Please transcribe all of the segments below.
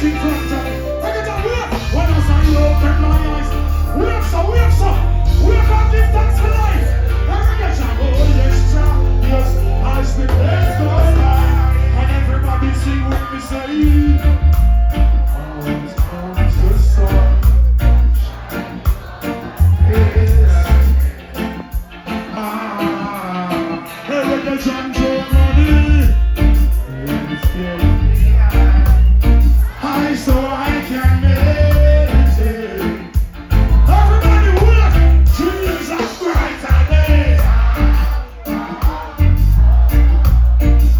in front of me. Reggae John, wake. When I say you open my eyes. Wake so, wake so. Wake and give thanks for life. Reggae John, oh yes, John. Yes, as the days go by. And everybody sing with me, say. Always comes the sun. John Germany, high so I can meditate. Everybody work, dreams of brighter days.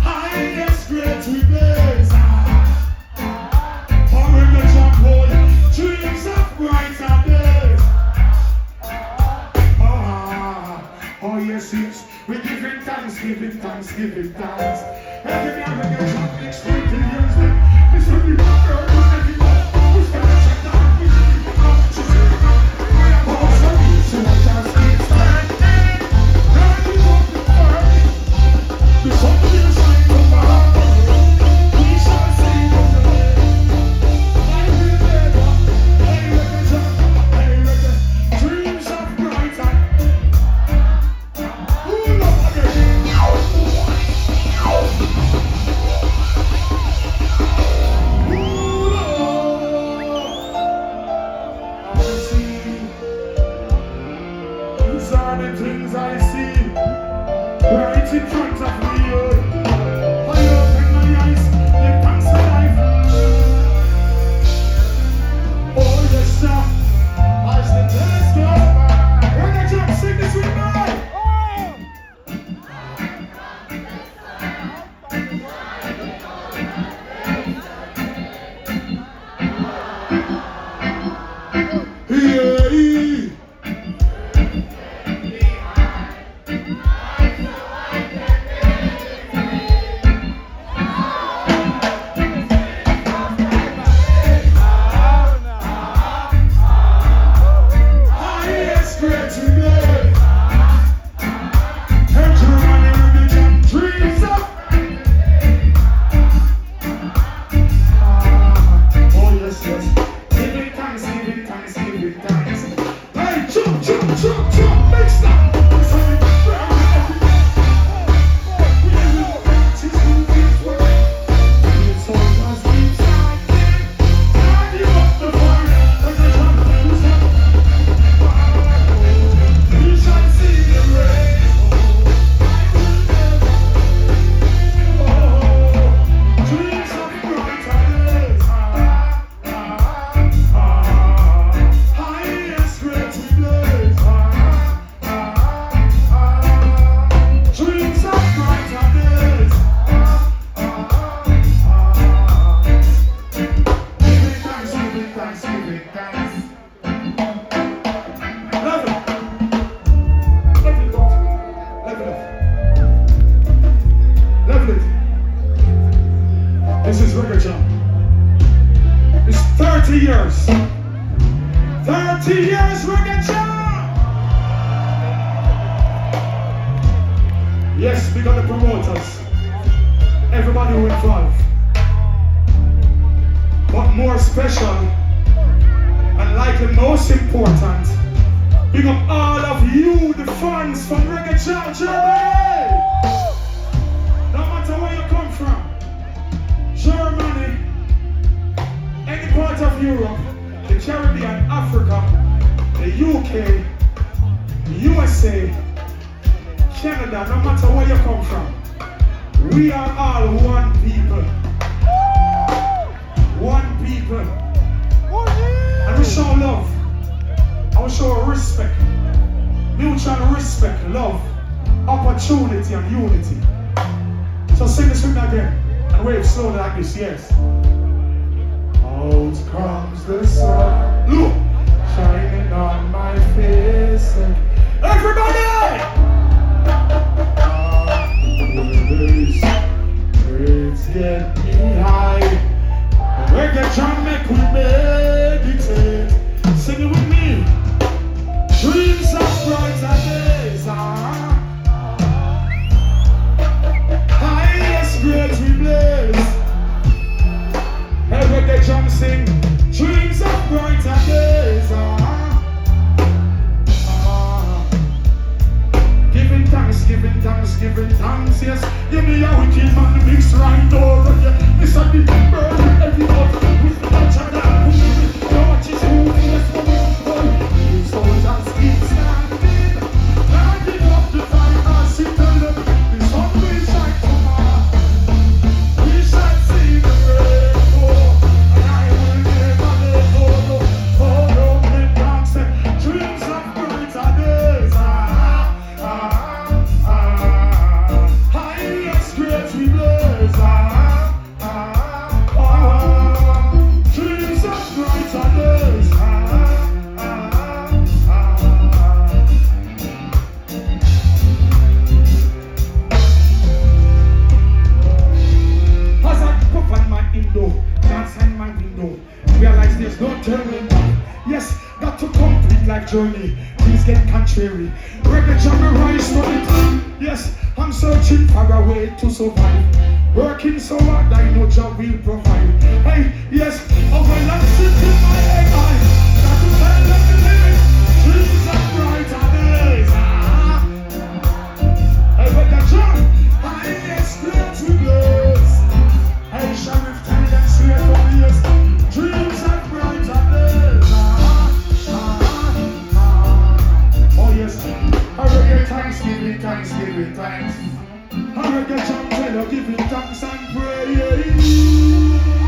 Highest great we blaze. Foreign John boy, dreams of brighter days. Oh yes, yes. We giving thanks, giving thanks, giving thanks. Every day we get some big 20 years then. This will be my girl, who's gonna check down? We are all sorry, so I just keep standing. Now you want to work. The sun will shine over. We shall see the day. I will never, hey, reggae, dreams of brighter. These are the things I see right in front of me. I open my eyes, give thanks for life. Oh yes, sir, as the days go by. When I jump, sing this with me. This is Reggae John. It's 30 years. 30 years Reggae John. Yes, we got the promoters. Everybody who involved. But more special, and likely most important, big up all of you, the fans from Reggae John Germany. No matter where you come from. Germany, any part of Europe, the Caribbean, Africa, the UK, the USA, Canada, no matter where you come from, we are all one people. One people. And we show love. I will show respect. Mutual respect, love, opportunity and unity. So sing this with me again. And wave slowly like this, yes. Out comes the sun, look, shining on my face. Everybody! Birds get me high. Reggae John make we meditate. Sing it with me. Dreams of brighter days. Highest great we blaze. Hey, Reggae John. sing dreams of brighter days. Giving thanks, yes. Give me a wicked man mix right over. It's a big bird, every month. With the touch of that push. No watch is moving, let's go with the boy. These soldiers keep standing. Never give up the fight, I see them. The sun will shine tomorrow. We shall see the rainbow. And I will never let go. Hold on, let down, say dreams of brighter days. Highest grades we blaze. Dreams of brighter days. As I pop on my window, dance on my window, realize there's no turning back. Yes, got to complete life journey. Things get contrary. Reggae jam rise from the top. Yes, I'm searching for a way to survive. Working so hard, I know job will provide. Hey, yes, oh well, I'm sitting my head high. Got to tell them the living. Dreams of brighter days. Hey, Reggae jam, highest grades we blaze. Hey, Sheriff, tell them straight from the ears. Dreams of brighter days. Oh yes, I reggae thanksgiving, thanks. I reggae jam tell you giving thanks and praise.